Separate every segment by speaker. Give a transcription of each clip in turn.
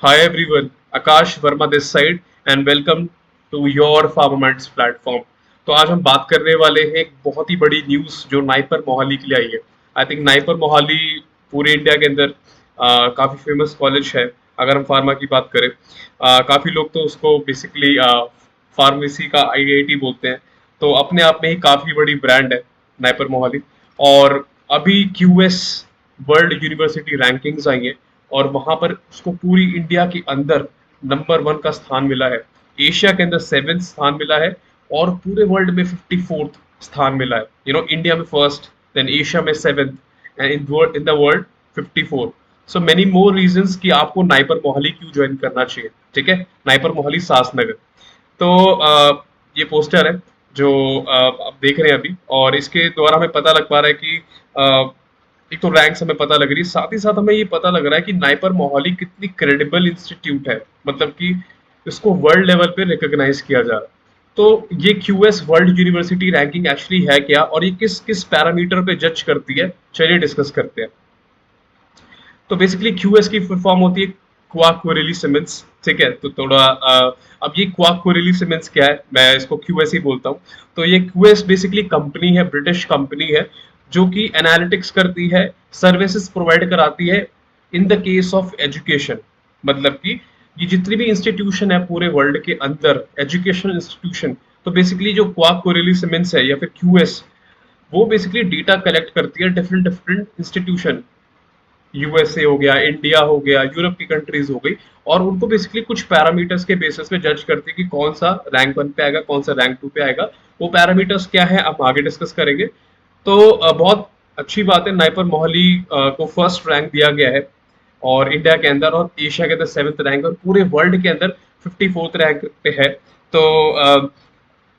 Speaker 1: Hi everyone, Akash Verma this side and welcome to your Farmer Minds platform. तो आज हम बात करने वाले हैं एक बहुत ही बड़ी न्यूज़ जो नाइपर मोहाली के लिए आई है। आई थिंक नाइपर मोहाली पूरे इंडिया के अंदर काफ़ी फेमस कॉलेज है। अगर हम फार्मा की बात करें, काफ़ी लोग तो उसको बेसिकली फार्मेसी का आईआईटी बोलते हैं। तो अपने आप में ही काफ़ी बड़ी ब्रांड है नाइपर मोहाली। और अभी क्यूएस वर्ल्ड यूनिवर्सिटी रैंकिंग्स आई हैं और वहां पर उसको पूरी इंडिया के अंदर नंबर 1 का स्थान मिला है। एशिया के अंदर 7th स्थान मिला है और पूरे वर्ल्ड में 54th स्थान मिला है। इंडिया में फर्स्ट, देन एशिया में 7th and in the world 54। So many more reasons कि आपको नाइपर मोहाली क्यों ज्वाइन करना चाहिए। ठीक है, नाइपर मोहाली सासनगर। तो ये पोस्टर है जो आप देख रहे हैं अभी, और इसके द्वारा हमें पता लग पा रहा है कि एक तो रैंक्स हमें पता लग रही है, साथ ही साथ हमें ये पता लग रहा है कि नाइपर मोहाली कितनी क्रेडिबल इंस्टीट्यूट है। मतलब कि इसको वर्ल्ड लेवल पे रिकॉग्नाइज किया जा रहा है। तो ये QS world university ranking actually है क्या, और ये किस किस पैरामीटर पे जज करती है, चलिए डिस्कस करते हैं। तो बेसिकली क्यूएस की फुल फॉर्म होती है क्वाक कोरेली सिमेंस। ठीक है, तो थोड़ा अब ये क्वाक कोरेली सिमेंस क्या है, मैं इसको क्यूएस ही बोलता हूँ। तो ये क्यूएस बेसिकली कंपनी है, ब्रिटिश कंपनी है, जो कि एनालिटिक्स करती है, सर्विसेज प्रोवाइड कराती है in the case of education. मतलब कि ये जितनी भी इंस्टीट्यूशन है पूरे वर्ल्ड के अंदर, एजुकेशनल इंस्टीट्यूशन, तो बेसिकली जो क्वाक कोरेली सिमेंस है या फिर क्यूएस, वो बेसिकली डेटा कलेक्ट करती है डिफरेंट डिफरेंट इंस्टीट्यूशन। यूएसए हो गया, इंडिया हो गया, यूरोप की कंट्रीज हो गई, और उनको बेसिकली कुछ पैरामीटर्स के बेसिस पे जज करती है कि कौन सा रैंक 1 पे आएगा, कौन सा रैंक 2 पे आएगा। वो पैरामीटर्स क्या है हम आगे डिस्कस करेंगे। तो बहुत अच्छी बात है, नाइपर मोहाली को फर्स्ट रैंक दिया गया है और इंडिया के अंदर, और एशिया के अंदर 7th रैंक, और पूरे वर्ल्ड के अंदर 54th रैंक पे है। तो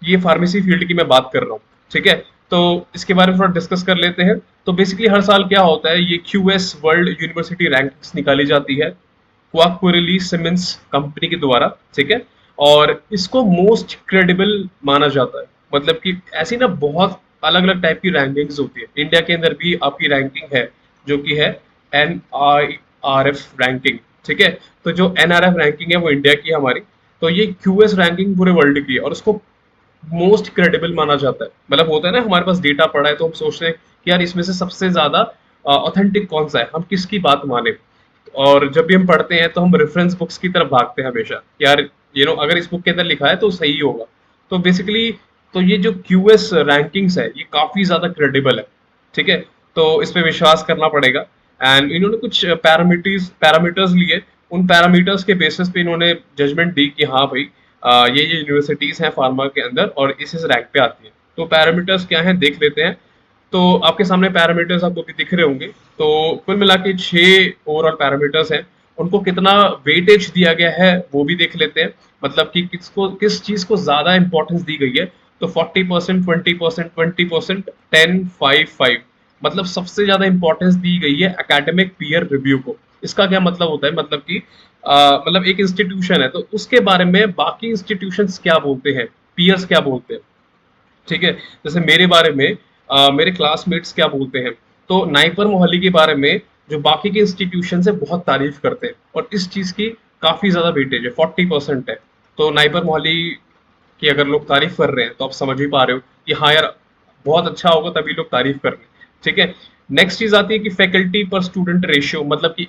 Speaker 1: ये फार्मेसी फील्ड की मैं बात कर रहा हूँ। ठीक है, तो इसके बारे में थोड़ा डिस्कस कर लेते हैं। तो बेसिकली हर साल क्या होता है, ये क्यूएस वर्ल्ड यूनिवर्सिटी रैंकिंग्स निकाली जाती है क्वाक कोरेली सिमेंस कंपनी के द्वारा। ठीक है, और इसको मोस्ट क्रेडिबल माना जाता है। मतलब कि ऐसी ना बहुत अलग अलग टाइप की रैंकिंग्स होती है। इंडिया के अंदर भी आपकी रैंकिंग है जो कि है NIRF रैंकिंग। ठीक है, तो जो NRF रैंकिंग है वो इंडिया की है हमारी। तो ये क्यूएस रैंकिंग पूरे वर्ल्ड की है और उसको मोस्ट क्रेडिबल माना जाता है। मतलब होता है ना, हमारे पास डेटा पड़ा है तो हम सोचते हैं कि यार इसमें से सबसे ज्यादा ऑथेंटिक कौन सा है, हम किसकी बात माने। और जब भी हम पढ़ते हैं तो हम रेफरेंस बुक्स की तरफ भागते हैं हमेशा, यार अगर इस बुक के अंदर लिखा है तो सही होगा। तो बेसिकली तो ये जो क्यूएस रैंकिंग्स है ये काफी ज्यादा क्रेडिबल है। ठीक है, तो इस पे विश्वास करना पड़ेगा। एंड इन्होंने कुछ पैरामीटर्स लिए, उन पैरामीटर्स के बेसिस पे इन्होंने जजमेंट दी कि हाँ भाई, ये यूनिवर्सिटीज हैं फार्मा के अंदर और इस रैंक पे आती हैं। तो पैरामीटर्स क्या हैं देख लेते हैं। तो आपके सामने पैरामीटर्स आपको भी दिख रहे होंगे। तो कुल मिला के 6 ओवरऑल पैरामीटर्स हैं। उनको कितना वेटेज दिया गया है वो भी देख लेते हैं। मतलब कि किस चीज को ज्यादा इंपॉर्टेंस दी गई है। तो 40%, 20%, 20%, 10, 5, 5। मतलब सबसे ज्यादा इंपॉर्टेंस दी गई है एकेडमिक पीयर रिव्यू को। इसका क्या मतलब होता है, मतलब कि मतलब एक इंस्टीट्यूशन है तो उसके बारे में बाकी इंस्टीट्यूशंस क्या बोलते हैं, पीयर्स क्या बोलते हैं। ठीक है, जैसे मेरे बारे में मेरे क्लासमेट्स क्या बोलते हैं। तो नाइपर मोहाली के बारे में जो बाकी के इंस्टीट्यूशन है बहुत तारीफ करते हैं, और इस चीज की काफी ज्यादा वेटेज है, 40% है। तो नाइपर मोहाली की अगर लोग तारीफ कर रहे हैं तो आप समझ ही पा रहे हो कि हाँ यार बहुत अच्छा होगा, तभी लोग तारीफ कर रहे हैं। ठीक है, नेक्स्ट चीज आती है कि फैकल्टी पर स्टूडेंट रेशियो, मतलब कि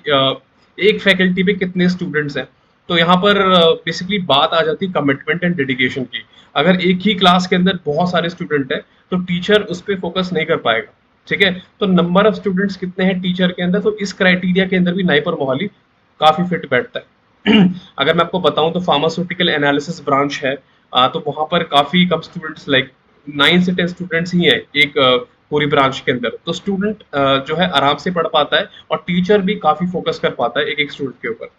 Speaker 1: एक फैकल्टी पे कितने स्टूडेंट्स हैं। तो यहाँ पर बेसिकली बात आ जाती है कमिटमेंट एंड डेडिकेशन की। अगर एक ही क्लास के अंदर बहुत सारे स्टूडेंट हैं तो टीचर उस पर फोकस नहीं कर पाएगा। ठीक है, तो नंबर ऑफ स्टूडेंट्स कितने हैं टीचर के अंदर, तो इस क्राइटेरिया के अंदर भी नाइपर मोहाली काफी फिट बैठता है। अगर मैं आपको बताऊं तो फार्मास्यूटिकल एनालिसिस ब्रांच है, तो वहां पर काफी कम स्टूडेंट्स, लाइक 9 से 10 स्टूडेंट्स ही हैं एक पूरी ब्रांच के अंदर। तो स्टूडेंट जो है आराम से पढ़ पाता है और टीचर भी काफी फोकस कर पाता है एक एक स्टूडेंट के ऊपर।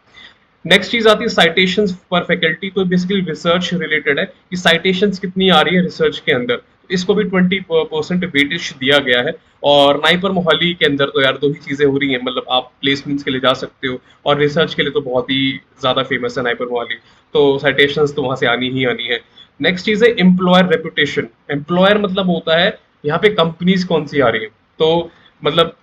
Speaker 1: नेक्स्ट चीज आती है साइटेशंस पर फैकल्टी। तो बेसिकली रिसर्च रिलेटेड है कि साइटेशंस कितनी आ रही है रिसर्च के अंदर, इसको भी 20% वेटेज दिया गया है। और नाइपर मोहाली के अंदर तो यार दो ही चीजें हो रही हैं, मतलब आप प्लेसमेंट्स के लिए जा सकते हो और रिसर्च के लिए तो बहुत ही ज्यादा फेमस है नाइपर मोहाली। तो साइटेशंस तो वहां से आनी ही आनी है। नेक्स्ट चीज है एम्प्लॉयर रेपुटेशन। एम्प्लॉयर मतलब होता है यहाँ पे कंपनीज कौन सी आ रही है। तो मतलब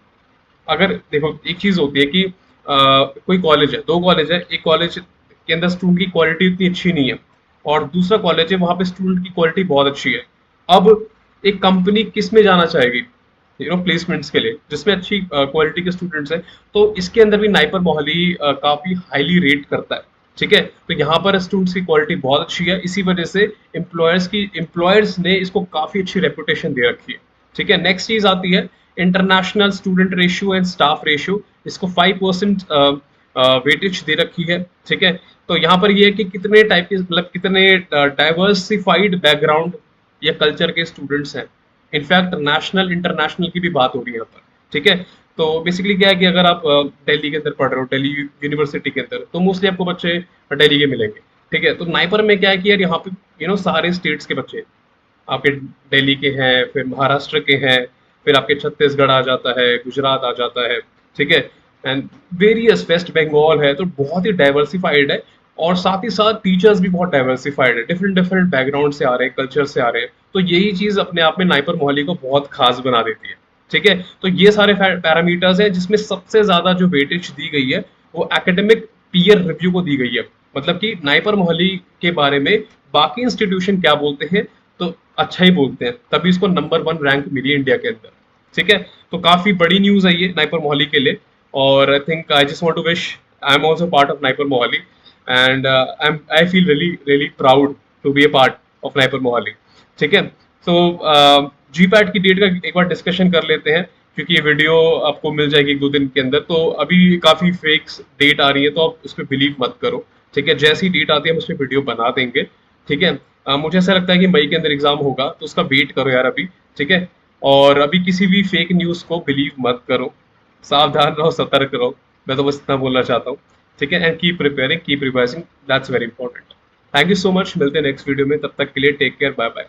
Speaker 1: अगर देखो एक चीज होती है कि कोई कॉलेज है, 2 कॉलेज है, एक कॉलेज के अंदर स्टूडेंट की क्वालिटी उतनी अच्छी नहीं है और दूसरा कॉलेज है वहां पे स्टूडेंट की क्वालिटी बहुत अच्छी है। अब एक कंपनी किस में जाना चाहेगी प्लेसमेंट्स के लिए जिसमें अच्छी क्वालिटी के स्टूडेंट्स हैं? तो इसके अंदर भी नाइपर मोहाली काफी हाईली रेट करता है। ठीक है, तो यहाँ पर स्टूडेंट्स की क्वालिटी बहुत अच्छी है, इसी वजह से एम्प्लॉयर्स ने इसको काफी अच्छी रेपुटेशन दे रखी है। ठीक है, नेक्स्ट चीज आती है international student ratio and staff ratio. इसको 5% वेटेज दे रखी है। ठीक है, तो यहाँ पर ये है कि कितने टाइप के मतलब कितने डाइवर्सिफाइड बैकग्राउंड या कल्चर के स्टूडेंट्स हैं। इनफैक्ट नेशनल इंटरनेशनल की भी बात हो रही है यहाँ पर। ठीक है, तो बेसिकली क्या है कि अगर आप दिल्ली के अंदर पढ़ रहे हो, दिल्ली यूनिवर्सिटी के अंदर, तो मोस्टली आपको बच्चे दिल्ली के मिलेंगे। ठीक है, तो नाइपर में क्या है कि यार यहाँ पे सारे स्टेट्स के बच्चे आपके दिल्ली के हैं, फिर महाराष्ट्र के हैं, फिर आपके छत्तीसगढ़ आ जाता है, गुजरात आ जाता है। ठीक है, एंड वेरियस वेस्ट बंगाल है, तो बहुत ही डाइवर्सिफाइड है। और साथ ही साथ टीचर्स भी बहुत डाइवर्सिफाइड है, डिफरेंट डिफरेंट बैकग्राउंड से आ रहे हैं, कल्चर से आ रहे हैं। तो यही चीज अपने आप में नाइपर मोहाली को बहुत खास बना देती है। ठीक है, तो ये सारे पैरामीटर्स हैं जिसमें सबसे ज्यादा जो वेटेज दी गई है वो एकेडमिक पीयर रिव्यू को दी गई है। मतलब कि नाइपर मोहाली के बारे में बाकी इंस्टीट्यूशन क्या बोलते हैं, तो अच्छा ही बोलते हैं, तभी इसको नंबर 1 रैंक मिली है इंडिया के अंदर। ठीक है, तो काफी बड़ी न्यूज है ये नाइपर मोहाली के लिए। और I think I just want to wish I am also part of NIPER Mohali and I feel really really proud to be a part of NIPER Mohali. ठीक है, तो जी पैट की डेट का एक बार डिस्कशन कर लेते हैं, क्योंकि ये वीडियो आपको मिल जाएगी 1-2 दिन के अंदर। तो अभी काफी फेक्स डेट आ रही है, तो आप उस पर बिलीव मत करो। ठीक है, जैसी डेट आती है हम उस पर वीडियो बना देंगे। ठीक है, मुझे ऐसा लगता है कि मई के अंदर एग्जाम होगा, तो उसका वेट करो यार अभी। ठीक है, और अभी किसी भी फेक न्यूज को बिलीव मत करो, सावधान रहो, सतर्क रहो। मैं तो बस इतना बोलना चाहता हूँ। ठीक है, and keep preparing, keep revising, that's very important. Thank you so much, मिलते हैं नेक्स्ट वीडियो में, तब तक के लिए टेक केयर, बाय बाय।